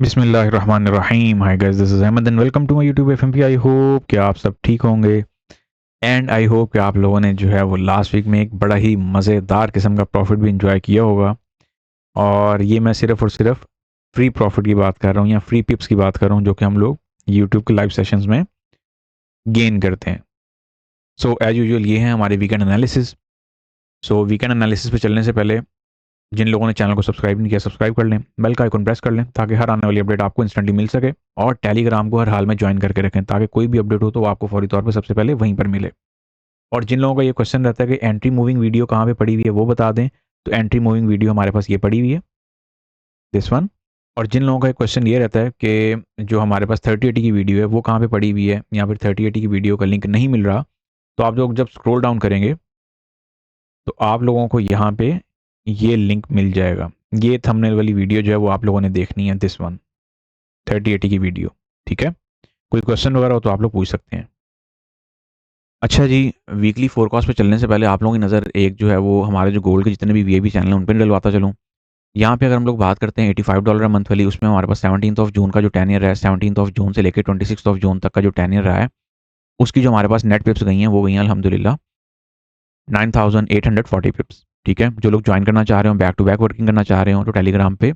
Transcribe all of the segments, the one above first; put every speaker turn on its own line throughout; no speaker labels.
बिस्मिल्लाहिर्रहमानिर्रहीम। Hi guys, this is Ahmed and welcome to my YouTube FMP. I hope कि आप सब ठीक होंगे एंड आई होप कि आप लोगों ने जो है वो लास्ट वीक में एक बड़ा ही मज़ेदार किस्म का प्रॉफिट भी इंजॉय किया होगा। और ये मैं सिर्फ और सिर्फ फ्री प्रॉफिट की बात कर रहा हूँ या फ्री पिप्स की बात कर रहा हूँ जो कि हम लोग यूट्यूब के लाइव सेशंस में गेन करते हैं। सो एज यूजुअल ये है हमारे वीकेंड एनालिसिस। सो वीकेंड एनालिसिस पे चलने से पहले जिन लोगों ने चैनल को सब्सक्राइब नहीं किया, सब्सक्राइब कर लें, बेल का आइकन प्रेस कर लें ताकि हर आने वाली अपडेट आपको इंस्टेंटली मिल सके। और टेलीग्राम को हर हाल में ज्वाइन करके रखें ताकि कोई भी अपडेट हो तो वो आपको फौरी तौर पर सबसे पहले वहीं पर मिले। और जिन लोगों का ये क्वेश्चन रहता है कि एंट्री मूविंग वीडियो कहाँ पे पड़ी हुई है वो बता दें, तो एंट्री मूविंग वीडियो हमारे पास ये पड़ी हुई है, दिस वन। और जिन लोगों का क्वेश्चन ये रहता है कि जो हमारे पास 3080 की वीडियो है वो कहाँ पे पड़ी हुई है या फिर 3080 की वीडियो का लिंक नहीं मिल रहा, तो आप लोग जब स्क्रॉल डाउन करेंगे तो आप लोगों को यहाँ पे ये लिंक मिल जाएगा। ये थंबनेल वाली वीडियो जो है वो आप लोगों ने देखनी है, दिस वन, 3080 की वीडियो। ठीक है, कोई क्वेश्चन वगैरह हो तो आप लोग पूछ सकते हैं। अच्छा जी, वीकली फोरकास्ट पे चलने से पहले आप लोगों की नज़र एक जो है वो हमारे जो गोल्ड के जितने भी वीआईपी चैनल हैं उन पर डलवाता चलूँ। यहाँ पे अगर हम लोग बात करते हैं $85 मंथ वाली, उसमें हमारे पास 17th ऑफ जून का जो 10 ईयर है, 17th ऑफ जून से लेकर 26th ऑफ जून तक का जो 10 ईयर रहा है, उसकी जो हमारे पास नेट पिप्स गई हैं वो गई हैं अल्हम्दुलिल्लाह 9840 पिप्स। ठीक है, जो लोग ज्वाइन करना चाह रहे हो, बैक टू बैक वर्किंग करना चाह रहे हो, तो टेलीग्राम पे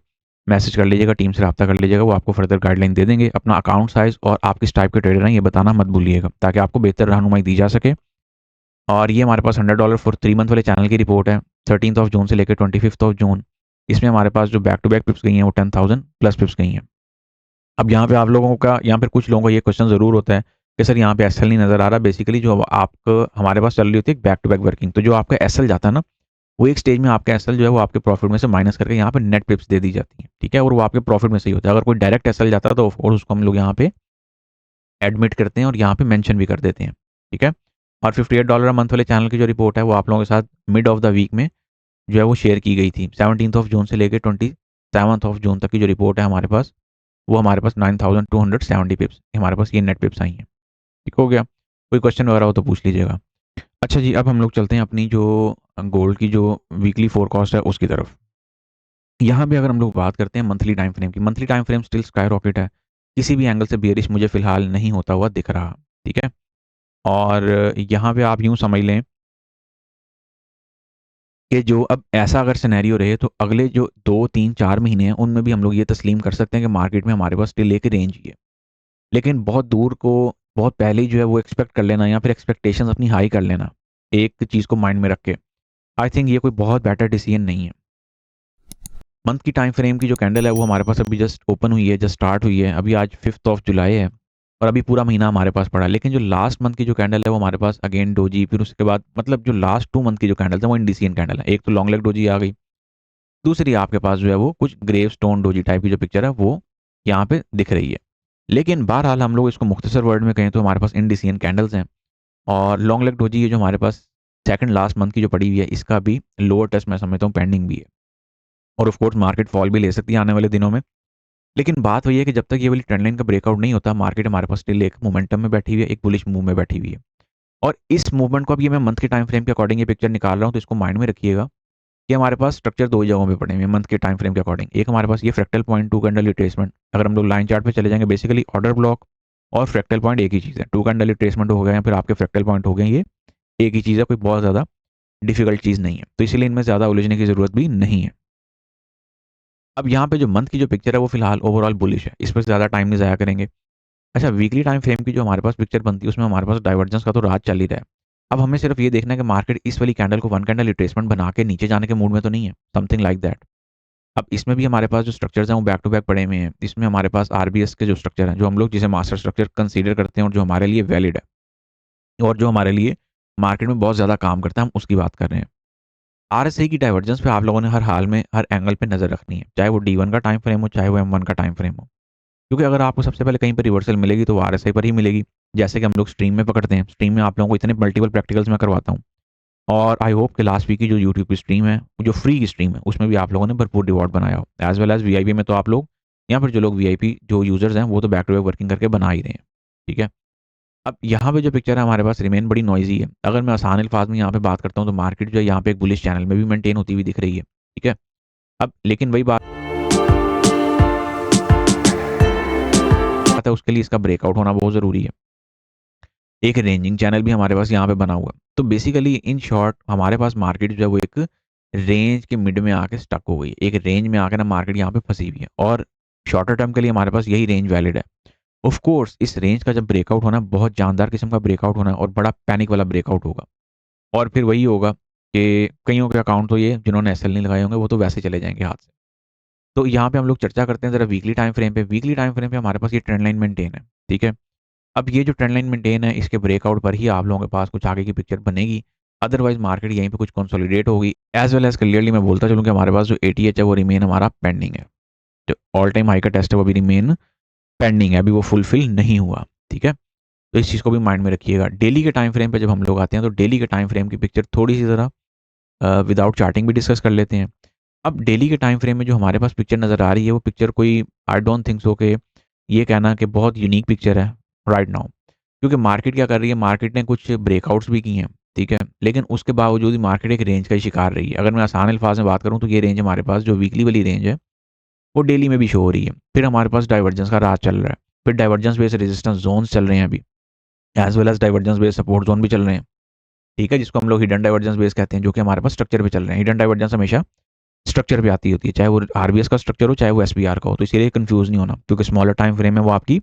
मैसेज कर लीजिएगा, टीम से रब्ता कर लीजिएगा, वो आपको फर्दर गाइडलाइन दे देंगे। अपना अकाउंट साइज और आप किस टाइप के ट्रेडर हैं ये बताना मत भूलिएगा ताकि आपको बेहतर रहनुमाई दी जा सके। और ये हमारे पास $100 फॉर 3 मंथ वाले चैनल की रिपोर्ट है, 13th ऑफ जून से लेकर 25th ऑफ जून। इसमें हमारे पास जो बैक टू बैक पिप्स गई हैं वो 10,000 प्लस पिप्स गई हैं। अब यहाँ पे आप लोगों का, यहाँ पर कुछ लोगों का ये क्वेश्चन ज़रूर होता है कि सर यहाँ पे एसएल नहीं नज़र आ रहा। बेसिकली जो आप हमारे पास चल रही होती है बैक टू बैक वर्किंग, तो जो आपका एसएल जाता है ना, वो एक स्टेज में आपका एसएल जो है वो आपके प्रॉफिट में से माइनस करके यहाँ पे नेट पिप्स दे दी जाती है। ठीक है, और वो आपके प्रॉफिट में से ही होता है। अगर कोई डायरेक्ट एसएल जाता है तो और उसको हम लोग यहाँ पे एडमिट करते हैं और यहाँ पे मेंशन भी कर देते हैं। ठीक है, और $58 मंथ वाले चैनल की जो रिपोर्ट है वो आप लोगों के साथ मिड ऑफ द वीक में जो है वो शेयर की गई थी। 17th ऑफ जून से लेकर 27th ऑफ जून तक की जो रिपोर्ट है हमारे पास, वो हमारे पास 9270 पिप्स हमारे पास ये नेट पिप्स आई हैं। ठीक हो गया, कोई क्वेश्चन वगैरह हो तो पूछ लीजिएगा। अच्छा जी, अब हम लोग चलते हैं अपनी जो गोल्ड की जो वीकली फोरकास्ट है उसकी तरफ। यहाँ पे अगर हम लोग बात करते हैं मंथली टाइम फ्रेम की, monthly time frame still sky rocket है, किसी भी एंगल से बेरिश मुझे फिलहाल नहीं होता हुआ दिख रहा। ठीक है, और यहाँ पे आप यूँ समझ लें कि जो अब ऐसा अगर सिनेरियो रहे तो अगले जो 2 3 4 महीने हैं उनमें भी हम लोग ये तस्लीम कर सकते हैं कि मार्केट में हमारे पास स्टिल एक रेंज ही है। लेकिन बहुत दूर को बहुत पहले ही जो है वो एक्सपेक्ट कर लेना या फिर एक्सपेक्टेशंस अपनी हाई कर लेना एक चीज़ को माइंड में रख के, आई थिंक ये कोई बहुत बेटर डिसीजन नहीं है। मंथ की टाइम फ्रेम की जो कैंडल है वो हमारे पास अभी जस्ट ओपन हुई है, जस्ट स्टार्ट हुई है, अभी आज 5th ऑफ जुलाई है और अभी पूरा महीना हमारे पास पड़ा है। लेकिन जो लास्ट मंथ की जो कैंडल है वो हमारे पास अगेन डोजी, फिर उसके बाद मतलब जो लास्ट 2 मंथ की जो कैंडल है वो इंडिसियन कैंडल है। एक तो लॉन्ग लेग डोजी आ गई, दूसरी आपके पास जो है वो कुछ ग्रेव स्टोन डोजी टाइप की जो पिक्चर है वो यहाँ पे दिख रही है। लेकिन बहरहाल हम लोग इसको मुख्तसर वर्ड में कहें तो हमारे पास इंडिसियन कैंडल्स हैं। और लॉन्ग लेग डोजी ये जो हमारे पास सेकंड लास्ट मंथ की जो पड़ी हुई है इसका भी लोअर टेस्ट मैं समझता हूँ पेंडिंग भी है। और ऑफ कोर्स मार्केट फॉल भी ले सकती है आने वाले दिनों में। लेकिन बात वही है कि जब तक ये वाली ट्रेंड लाइन का ब्रेकआउट नहीं होता, मार्केट हमारे पास स्टिल एक मोमेंटम में बैठी हुई है, एक बुलिश मूव में बैठी हुई है। और इस मूवमेंट को अब ये मैं मंथ के टाइम फ्रेम के अकॉर्डिंग ये पिक्चर निकाल रहा हूँ, तो इसको माइंड में रखिएगा कि हमारे पास स्ट्रक्चर दो ही जगहों पे पड़े हुए हैं मंथ के टाइम फ्रेम के अकॉर्डिंग। एक हमारे पास ये फ्रैक्टल पॉइंट 2 कैंडल रिट्रेसमेंट, अगर हम लोग लाइन चार्ट पे चले जाएंगे बेसिकली ऑर्डर ब्लॉक और फ्रैक्टल पॉइंट एक ही चीज़ है। 2 कैंडल रिट्रेसमेंट हो गए हैं, फिर आपके फ्रैक्टल पॉइंट हो गए, ये एक ही चीज़ है, कोई बहुत ज़्यादा डिफिकल्ट चीज़ नहीं है, तो इसीलिए इनमें ज़्यादा उलझने की ज़रूरत भी नहीं है। अब यहाँ पे जो मंथ की जो पिक्चर है वो फिलहाल ओवरऑल बुलिश है, इस पर ज़्यादा टाइम नहीं ज़ाया करेंगे। अच्छा, वीकली टाइम फ्रेम की जो हमारे पास पिक्चर बनती है उसमें हमारे पास डाइवर्जेंस का तो राज चल ही रहा है। अब हमें सिर्फ ये देखना है कि मार्केट इस वाली कैंडल को 1 कैंडल रिट्रेसमेंट बना के नीचे जाने के मूड में तो नहीं है, समथिंग लाइक दैट। अब इसमें भी हमारे पास जो स्ट्रक्चर्स हैं वो बैक टू बैक पड़े हुए हैं। इसमें हमारे पास आरबीएस के जो स्ट्रक्चर हैं, जो हम लोग जिसे मास्टर स्ट्रक्चर कंसीडर करते हैं और जो हमारे लिए वैलिड है और जो हमारे लिए मार्केट में बहुत ज़्यादा काम करता है, हम उसकी बात कर रहे हैं। आरएसआई की डाइवर्जेंस पे आप लोगों ने हर हाल में हर एंगल पे नज़र रखनी है, चाहे वो D1 का टाइम फ्रेम हो चाहे वो M1 का टाइम फ्रेम हो। क्योंकि अगर आपको सबसे पहले कहीं पर रिवर्सल मिलेगी तो वो आरएसआई पर ही मिलेगी, जैसे कि हम लोग स्ट्रीम में पकड़ते हैं। स्ट्रीम में आप लोगों को इतने मल्टीपल प्रैक्टिकल्स में करवाता हूँ। और आई होप कि लास्ट वीक की जो यूट्यूब की स्ट्रीम है, जो फ्री की स्ट्रीम है, उसमें भी आप लोगों ने भरपूर रिवॉर्ड बनाया हो, एज वेल एज वीआईपी में तो आप लोग या फिर जो लोग वीआईपी जो यूजर्स हैं वो तो बैक टू बैक वर्किंग करके बना ही रहे हैं। ठीक है, अब यहाँ पे जो पिक्चर है हमारे पास रिमेन बड़ी नॉइजी है। अगर मैं आसान अल्फाज में यहाँ पे बात करता हूँ तो मार्केट जो है यहाँ पे एक बुलिश चैनल में भी मेंटेन होती हुई दिख रही है। ठीक है, अब लेकिन वही बात बात है उसके लिए इसका ब्रेकआउट होना बहुत ज़रूरी है। एक रेंजिंग चैनल भी हमारे पास यहाँ पे बना हुआ है। तो बेसिकली इन शॉर्ट हमारे पास मार्केट जो है वो एक रेंज के मिड में आके स्टक हो गई है। एक रेंज में आकर ना मार्केट यहाँ पे फंसी हुई है और शॉर्टर टर्म के लिए हमारे पास यही रेंज वैलिड है। ऑफ कोर्स इस रेंज का जब ब्रेकआउट होना बहुत जानदार किस्म का ब्रेकआउट होना है और बड़ा पैनिक वाला ब्रेकआउट होगा और फिर वही होगा कि कईयों के अकाउंट तो ये जिन्होंने एसएल नहीं लगाए होंगे वो तो वैसे चले जाएंगे हाथ से। तो यहाँ पे हम लोग चर्चा करते हैं जरा वीकली टाइम फ्रेम पे। वीकली टाइम फ्रेम पे हमारे पास ये ट्रेंड लाइन मेंटेन है, ठीक है। अब ये जो ट्रेंड लाइन मेंटेन है इसके ब्रेकआउट पर ही आप लोगों के पास कुछ आगे की पिक्चर बनेगी। अदरवाइज मार्केट यहीं पे कुछ कंसोलिडेट होगी। एज वेल एज क्लियरली मैं बोलता चलूँ कि हमारे पास जो एटीएच है वो रिमेन हमारा पेंडिंग है। जो ऑल टाइम हाई का टेस्ट है वो भी रिमेन पेंडिंग है, अभी वो फुलफिल नहीं हुआ, ठीक है। तो इस चीज़ को भी माइंड में रखिएगा। डेली के टाइम फ्रेम पे जब हम लोग आते हैं तो डेली के टाइम फ्रेम की पिक्चर थोड़ी सी ज़रा विदाउट चार्टिंग भी डिस्कस कर लेते हैं। अब डेली के टाइम फ्रेम में जो हमारे पास पिक्चर नज़र आ रही है वो पिक्चर कोई आई डोंट थिंक सो कि ये कहना कि बहुत यूनिक पिक्चर है राइट नाउ। क्योंकि मार्केट क्या कर रही है, मार्केट ने कुछ ब्रेकआउट्स भी किए हैं, ठीक है, लेकिन उसके बावजूद ही मार्केट एक रेंज का ही शिकार रही है। अगर मैं आसान अल्फाज में बात करूँ तो ये रेंज हमारे पास जो वीकली वाली रेंज है वो डेली में भी शो हो रही है। फिर हमारे पास डाइवर्जेंस का राज चल रहा है, फिर डाइवर्जेंस बेस्ड रेजिस्टेंस जोन्स चल रहे हैं अभी, as well as divergence based support zone भी चल रहे हैं, ठीक है, जिसको हम लोग हिडन डाइवर्जेंस बेस कहते हैं, जो कि हमारे पास स्ट्रक्चर पे चल रहे हैं। हिडन डाइवर्जेंस हमेशा स्ट्रक्चर पे आती होती है, चाहे वो आरबीएस का स्ट्रक्चर हो चाहे वो एसबीआर का हो। तो इसलिए कंफ्यूज नहीं होना, क्योंकि स्मॉलर टाइम फ्रेम है वो आपकी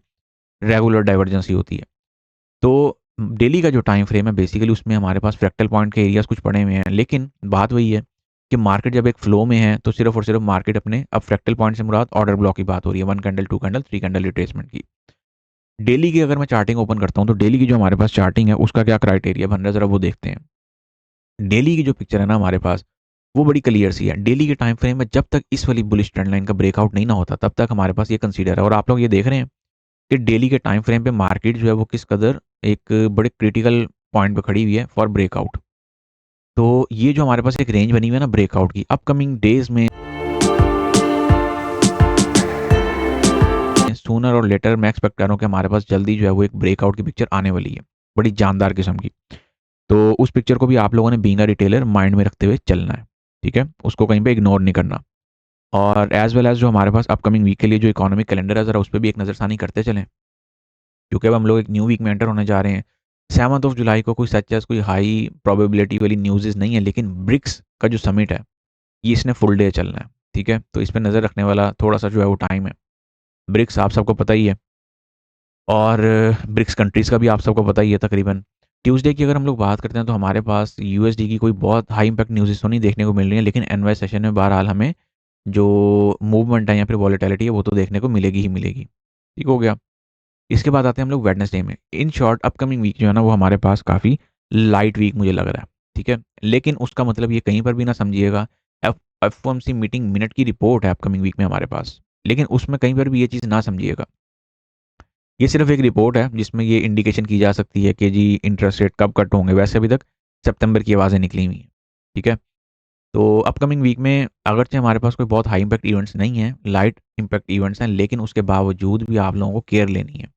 रेगुलर डाइवर्जेंस ही होती है। तो डेली का जो टाइम फ्रेम है बेसिकली उसमें हमारे पास फ्रैक्टल पॉइंट के एरियाज कुछ पड़े हुए हैं, लेकिन बात वही है कि मार्केट जब एक फ्लो में है तो सिर्फ और सिर्फ मार्केट अपने अब फ्रैक्टल पॉइंट से मुराद ऑर्डर ब्लॉक की बात हो रही है, 1 कैंडल 2 कैंडल 3 कैंडल रिट्रेसमेंट की। डेली की अगर मैं चार्टिंग ओपन करता हूँ तो डेली की जो हमारे पास चार्टिंग है उसका क्या क्राइटेरिया बन रहा है जरा वो देखते हैं। डेली की जो पिक्चर है ना हमारे पास वो बड़ी क्लियर सी है। डेली के टाइम फ्रेम में जब तक इस वाली बुलिश ट्रेंड लाइन का ब्रेकआउट नहीं ना होता तब तक हमारे पास ये कंसीडर है। और आप लोग ये देख रहे हैं कि डेली के टाइम फ्रेम पे मार्केट जो है वो किस कदर एक बड़े क्रिटिकल पॉइंट पे खड़ी हुई है फॉर ब्रेकआउट। तो ये जो हमारे पास एक रेंज बनी हुई है ना ब्रेकआउट की, अपकमिंग डेज में सूनर और लेटर मैं एक्सपेक्ट कर रहा हूँ कि हमारे पास जल्दी जो है वो एक ब्रेकआउट की पिक्चर आने वाली है, बड़ी जानदार किस्म की। तो उस पिक्चर को भी आप लोगों ने बीइंग अ रिटेलर माइंड में रखते हुए चलना है, ठीक है, उसको कहीं पे इग्नोर नहीं करना। और एज वेल एज जो हमारे पास अपकमिंग वीक के लिए जो इकोनॉमिक कैलेंडर है ज़रा उस पर भी एक नज़रसानी करते चलें, क्योंकि अब हम लोग एक न्यू वीक में एंटर होने जा रहे हैं। 7 जुलाई को कोई सच कोई हाई प्रोबेबिलिटी वाली न्यूज़ नहीं है, लेकिन ब्रिक्स का जो समिट है ये इसने फुल डे चलना है, ठीक है। तो इस पर नज़र रखने वाला थोड़ा सा जो है वो टाइम है। ब्रिक्स आप सबको पता ही है और ब्रिक्स कंट्रीज़ का भी आप सबको पता ही है तकरीबन। ट्यूसडे की अगर हम लोग बात करते हैं तो हमारे पास यूएसडी की कोई बहुत हाई इम्पैक्ट न्यूज़ तो नहीं देखने को मिल रही है, लेकिन एनवाई सेशन में बहरहाल हमें जो मूवमेंट है या फिर वॉलेटिलिटी है वो तो देखने को मिलेगी ही मिलेगी, ठीक हो गया। इसके बाद आते हैं हम लोग वेडनेसडे में। इन शॉर्ट अपकमिंग वीक जो है ना वो हमारे पास काफ़ी लाइट वीक मुझे लग रहा है, ठीक है। लेकिन उसका मतलब ये कहीं पर भी ना समझिएगा एफओएमसी मीटिंग मिनट की रिपोर्ट है अपकमिंग वीक में हमारे पास, लेकिन उसमें कहीं पर भी ये चीज़ ना समझिएगा। ये सिर्फ एक रिपोर्ट है जिसमें ये इंडिकेशन की जा सकती है कि जी इंटरेस्ट रेट कब कट होंगे। वैसे अभी तक सितंबर की आवाज़ें निकली हुई हैं, ठीक है। तो अपकमिंग वीक में अगरचे हमारे पास कोई बहुत हाई इम्पैक्ट इवेंट्स नहीं हैं, लाइट इम्पैक्ट इवेंट्स हैं, लेकिन उसके बावजूद भी आप लोगों को केयर लेनी है,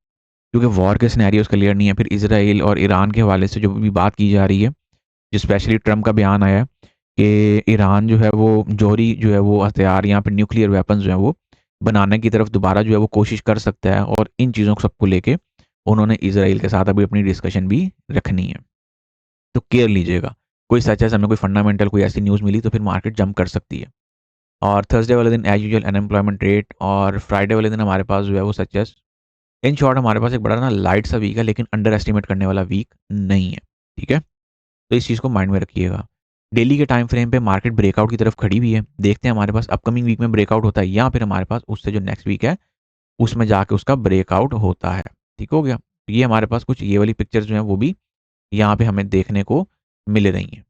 क्योंकि वॉर के सिनेरियोस क्लियर नहीं है। फिर इसराइल और ईरान के हवाले से जो भी बात की जा रही है, जो स्पेशली ट्रम्प का बयान आया है कि ईरान जो है वो जौहरी जो है वो हथियार यहाँ पे न्यूक्लियर वेपन्स जो है वो बनाने की तरफ दोबारा जो है वो कोशिश कर सकता है। और इन चीज़ों को सबको लेके उन्होंने इसराइल के साथ अभी अपनी डिस्कशन भी रखनी है। तो केयर लीजिएगा, कोई सच है हमें कोई फंडामेंटल कोई ऐसी न्यूज़ मिली तो फिर मार्केट जंप कर सकती है। और थर्सडे वाले दिन एज यूजुअल अनएम्प्लॉयमेंट रेट, और फ्राइडे वाले दिन हमारे पास जो है वो सच है। इन शॉर्ट हमारे पास एक बड़ा ना लाइट सा वीक है, लेकिन अंडर एस्टिमेट करने वाला वीक नहीं है, ठीक है। तो इस चीज़ को माइंड में रखिएगा। डेली के टाइम फ्रेम पे मार्केट ब्रेकआउट की तरफ खड़ी हुई है, देखते हैं हमारे पास अपकमिंग वीक में ब्रेकआउट होता है या फिर हमारे पास उससे जो नेक्स्ट वीक है उसमें जाके उसका ब्रेकआउट होता है, ठीक हो गया। ये हमारे पास कुछ ये वाली पिक्चर्स जो हैं वो भी यहाँ पे हमें देखने को मिल रही हैं।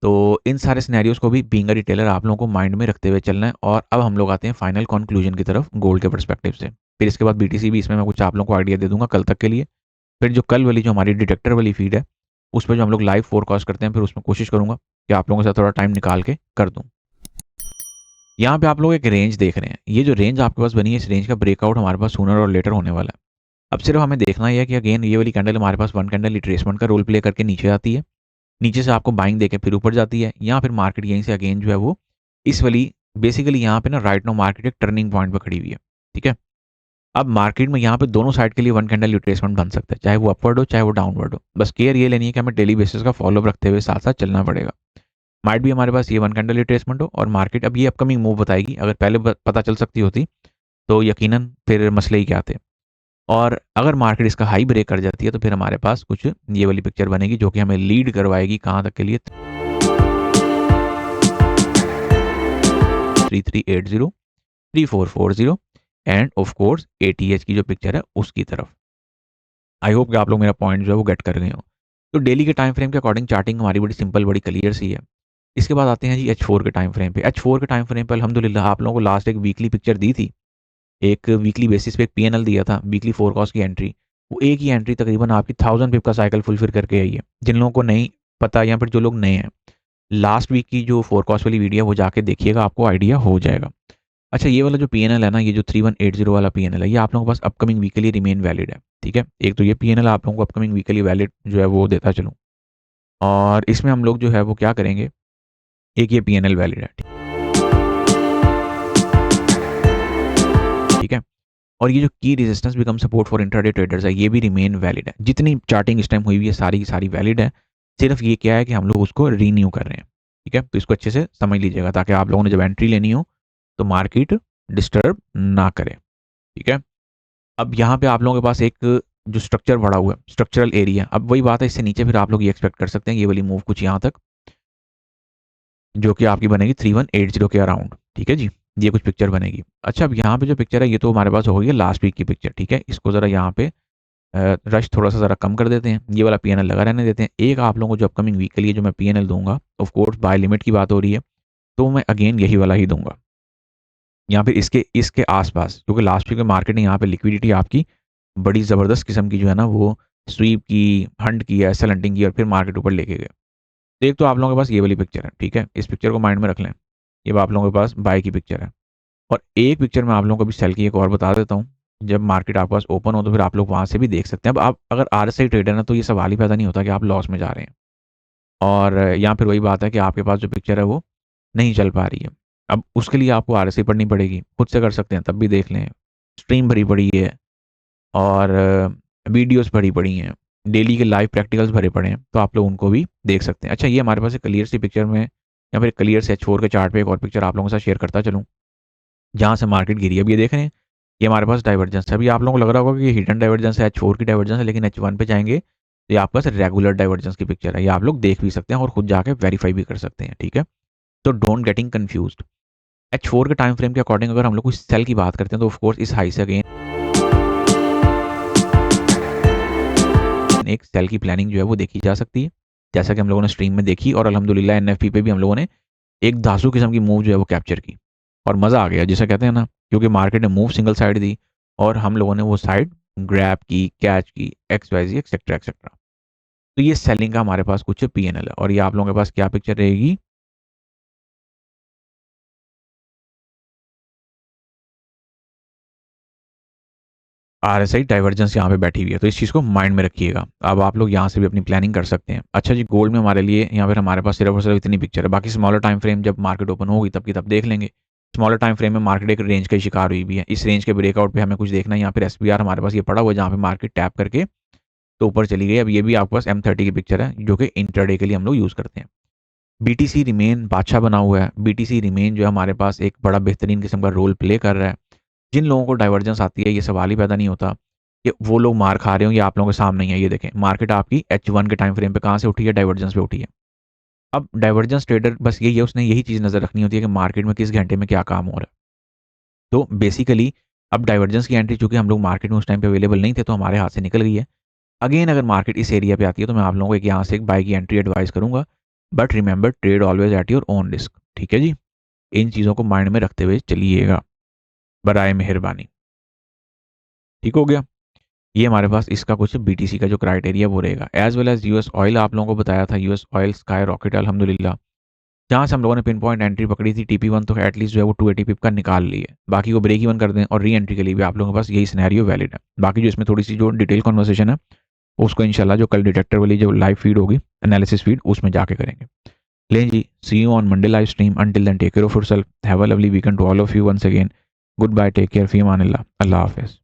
तो इन सारे सिनेरियोज को भी बीइंग अ रिटेलर आप लोगों को माइंड में रखते हुए चलना है। और अब हम लोग आते हैं फाइनल कंक्लूजन की तरफ गोल्ड के पर्सपेक्टिव से। फिर इसके बाद बीटीसी भी इसमें मैं कुछ आप लोगों को आइडिया दे दूंगा कल तक के लिए। फिर जो कल वाली जो हमारी डिटेक्टर वाली फीड है उस पर जो हम लोग लाइव फोरकास्ट करते हैं, फिर उसमें कोशिश करूंगा कि आप लोगों के साथ थोड़ा टाइम निकाल के कर दूं। यहाँ पे आप लोग एक रेंज देख रहे हैं, ये जो रेंज आपके पास बनी है इस रेंज का ब्रेकआउट हमारे पास सूनर और लेटर होने वाला है। अब सिर्फ हमें देखना ही है कि अगेन ये वाली कैंडल हमारे पास 1 कैंडल रिट्रेसमेंट का रोल प्ले करके नीचे आती है, नीचे से आपको बाइंग देके फिर ऊपर जाती है, या फिर मार्केट यहीं से अगेन जो है वो इस वाली बेसिकली यहाँ पे ना राइट नो मार्केट एक टर्निंग पॉइंट पर खड़ी हुई है, ठीक है। अब मार्केट में यहाँ पे दोनों साइड के लिए वन कैंडल रिट्रेसमेंट बन सकता है, चाहे वो अपवर्ड हो चाहे वो डाउनवर्ड हो। बस केयर ये लेनी है कि हमें डेली बेसिस का फॉलोअप रखते हुए साथ साथ चलना पड़ेगा। माइट भी हमारे पास ये वन कैंडल रिट्रेसमेंट हो और मार्केट अब ये अपकमिंग मूव बताएगी। अगर पहले पता चल सकती होती तो यकीनन फिर मसले ही क्या थे। और अगर मार्केट इसका हाई ब्रेक कर जाती है तो फिर हमारे पास कुछ ये वाली पिक्चर बनेगी जो कि हमें लीड करवाएगी कहाँ तक के लिए, 3380, 3440 एंड ऑफ कोर्स ATH की जो पिक्चर है उसकी तरफ। आई होप कि आप लोग मेरा पॉइंट जो है वो गेट कर गए हो। तो डेली के टाइम फ्रेम के अकॉर्डिंग चार्टिंग हमारी बड़ी सिंपल, बड़ी क्लियर सी है। इसके बाद आते हैं जी H4 के टाइम फ्रेम पे। H4 के टाइम फ्रेम पे अल्हम्दुलिल्लाह आप लोगों को लास्ट एक वीकली पिक्चर दी थी, एक वीकली बेसिस पे एक PNL दिया था, वीकली फोरकास्ट की एंट्री। वो एक ही एंट्री तकरीबन आपकी 1000 पिप का साइकिल फुलफिल करके आई है। जिन लोगों को नहीं पता या फिर जो लोग नए हैं, लास्ट वीक की जो फोरकास्ट वाली वीडियो वो जाके देखिएगा, आपको आइडिया हो जाएगा। अच्छा, ये वाला जो PNL है ना, ये जो 3180 वाला PNL है, ये आप लोगों के पास अपकमिंग वीक के लिए रिमेन वैलिड है। ठीक है, एक तो ये PNL आप लोगों को अपकमिंग वीक के लिए वैलिड जो है वो देता चलूँ। और इसमें हम लोग जो है वो क्या करेंगे, एक ये PNL वैलिड है। ठीक है, और ये जो की resistance become support for intraday traders है, ये भी रिमेन वैलिड है। जितनी चार्टिंग इस टाइम हुई हुई है सारी की सारी वैलिड है। सिर्फ ये क्या है कि हम लोग उसको रीन्यू कर रहे हैं। ठीक है, तो इसको अच्छे से समझ लीजिएगा ताकि आप लोगों ने जब एंट्री लेनी हो तो मार्केट डिस्टर्ब ना करे। ठीक है, अब यहाँ पे आप लोगों के पास एक जो स्ट्रक्चर बढ़ा हुआ है, स्ट्रक्चरल एरिया, अब वही बात है, इससे नीचे फिर आप लोग ये एक्सपेक्ट कर सकते हैं ये वाली मूव कुछ यहाँ तक जो कि आपकी बनेगी 3180 के अराउंड। ठीक है जी, ये कुछ पिक्चर बनेगी। अच्छा, अब यहाँ पे जो पिक्चर है ये तो हमारे पास हो गई है लास्ट वीक की पिक्चर। ठीक है, इसको ज़रा यहाँ पे रश थोड़ा सा ज़रा कम कर देते हैं, ये वाला PNL लगा रहने देते हैं। एक आप लोगों को जो अपकमिंग वीक के लिए जो मैं PNL दूंगा, ऑफ कोर्स बाय लिमिट की बात हो रही है, तो मैं अगेन यही वाला ही दूंगा या फिर इसके इसके आसपास, क्योंकि लास्ट वीक में मार्केट ने यहाँ पे लिक्विडिटी आपकी बड़ी ज़बरदस्त किस्म की जो है ना वो स्वीप की, हंट की, एसएल हंटिंग की और फिर मार्केट ऊपर लेके गए। तो एक तो आप लोगों के पास ये वाली पिक्चर है। ठीक है, इस पिक्चर को माइंड में रख लें, ये आप लोगों के पास बाय की पिक्चर है। और एक पिक्चर मैं आप लोगों को भी सेल की एक और बता देता हूँ, जब मार्केट आपके पास ओपन हो तो फिर आप लोग वहाँ से भी देख सकते हैं। अब आप अगर RSI ट्रेडर ना तो ये सवाल ही पैदा नहीं होता कि आप लॉस में जा रहे हैं, और यहाँ फिर वही बात है कि आपके पास जो पिक्चर है वो नहीं चल पा रही है। अब उसके लिए आपको RSI पढ़नी पड़ेगी, खुद से कर सकते हैं तब भी देख लें, स्ट्रीम भरी पड़ी है और वीडियोस भरी पड़ी हैं, डेली के लाइव प्रैक्टिकल्स भरे पड़े हैं, तो आप लोग उनको भी देख सकते हैं। अच्छा, ये हमारे पास एक क्लियर सी पिक्चर में या फिर क्लियर से H4 के चार्ट पे एक और पिक्चर आप लोगों के साथ शेयर करता चलूँ जहाँ से मार्केट गिरी है। अब ये देख रहे हैं, ये हमारे पास डाइवर्जेंस है। अभी आप लोगों को लग रहा होगा कि ये हिडन डाइवर्जेंस है, H4 की डाइवर्जेंस है, लेकिन H1 पे जाएंगे तो ये आपके पास रेगुलर डाइवर्जेंस की पिक्चर है। ये आप लोग देख भी सकते हैं और खुद जाके वेरीफाई भी कर सकते हैं। ठीक है, तो डोंट गेटिंग कन्फ्यूज्ड। H4 के टाइम फ्रेम के अकॉर्डिंग अगर हम लोग कुछ सेल की बात करते हैं तो ऑफकोर्स इस हाई से अगेन एक सेल की प्लानिंग जो है वो देखी जा सकती है, जैसा कि हम लोगों ने स्ट्रीम में देखी। और अल्हम्दुलिल्लाह NFP पे भी हम लोगों ने एक धांसू किस्म की मूव जो है वो कैप्चर की और मज़ा आ गया, जिसे कहते हैं ना, क्योंकि मार्केट ने मूव सिंगल साइड दी और हम लोगों ने वो साइड ग्रैब की, कैच की, XYZ एक्सेट्रा एक्सेट्रा। तो ये सेलिंग का हमारे पास कुछ PNL है। और ये आप लोगों के पास क्या पिक्चर रहेगी, RSI डाइवर्जेंस यहाँ पे बैठी हुई है, तो इस चीज़ को माइंड में रखिएगा। अब आप लोग यहाँ से भी अपनी प्लानिंग कर सकते हैं। अच्छा जी, गोल्ड में हमारे लिए यहाँ पर हमारे पास सिर्फ और सिर्फ इतनी पिक्चर है, बाकी स्मॉलर टाइम फ्रेम जब मार्केट ओपन होगी तब की तब देख लेंगे। स्मॉलर टाइम फ्रेम में मार्केट एक रेंज का शिकार हुई भी है, इस रेंज के ब्रेकआउट पे हमें कुछ देखना है। यहाँ पर SPR हमारे पास ये पड़ा हुआ है जहाँ पे मार्केट टैप करके तो ऊपर चली गई। अब ये भी आपके पास M30 की पिक्चर है जो कि इंटरडे के लिए हम लोग यूज़ करते हैं। BTC रिमेन बादशाह बना हुआ है। BTC रिमेन जो है हमारे पास एक बड़ा बेहतरीन किस्म का रोल प्ले कर रहा है। जिन लोगों को डाइवर्जेंस आती है ये सवाल ही पैदा नहीं होता कि वो लोग मार खा रहे हो, ये आप लोगों के सामने ही है। ये देखें, मार्केट आपकी H1 के टाइम फ्रेम पे कहाँ से उठी है, डाइवर्जेंस पे उठी है। अब डाइवर्जेंस ट्रेडर बस यही है, उसने यही चीज़ नज़र रखनी होती है कि मार्केट में किस घंटे में क्या काम हो रहा है। तो बेसिकली अब डाइवर्जेंस की एंट्री चूंकि हम लोग मार्केट में उस टाइम पे अवेलेबल नहीं थे तो हमारे हाथ से निकल गई है। अगेन अगर मार्केट इस एरिया पे आती है तो मैं आप लोगों को एक यहाँ से एक बाय की एंट्री एडवाइस करूंगा, but remember trade always at your own risk. ठीक है जी, इन चीज़ों को माइंड में रखते हुए चलिएगा, बराए मेहरबानी। ठीक हो गया, ये हमारे पास इसका कुछ BTC का जो क्राइटेरिया वो रहेगा। As well as US oil आप लोगों को बताया था, US ऑयल स्काई रॉकेट अल्हम्दुलिल्लाह, जहाँ से हम लोगों ने पिन पॉइंट एंट्री पकड़ी थी TP1 तो एटलीस्ट जो है वो 280 पिप का निकाल ली है। बाकी को ब्रेक इवन कर दें और री एंट्री के लिए भी आप लोगों के पास यही सिनेरियो वैलिड है। बाकी जो इसमें थोड़ी सी जो डिटेल कॉन्वर्सेशन है उसको इंशाल्लाह जो कल डिटेक्टर वाली जो लाइव फीड होगी, एनालिसिस फीड, उसमें जाके करेंगे। लें जी, see you on Monday live stream. Until then take care of yourself, have a lovely weekend to all of you once again. Goodbye, take care, फी अमान अल्लाह, अल्लाह हाफिज़।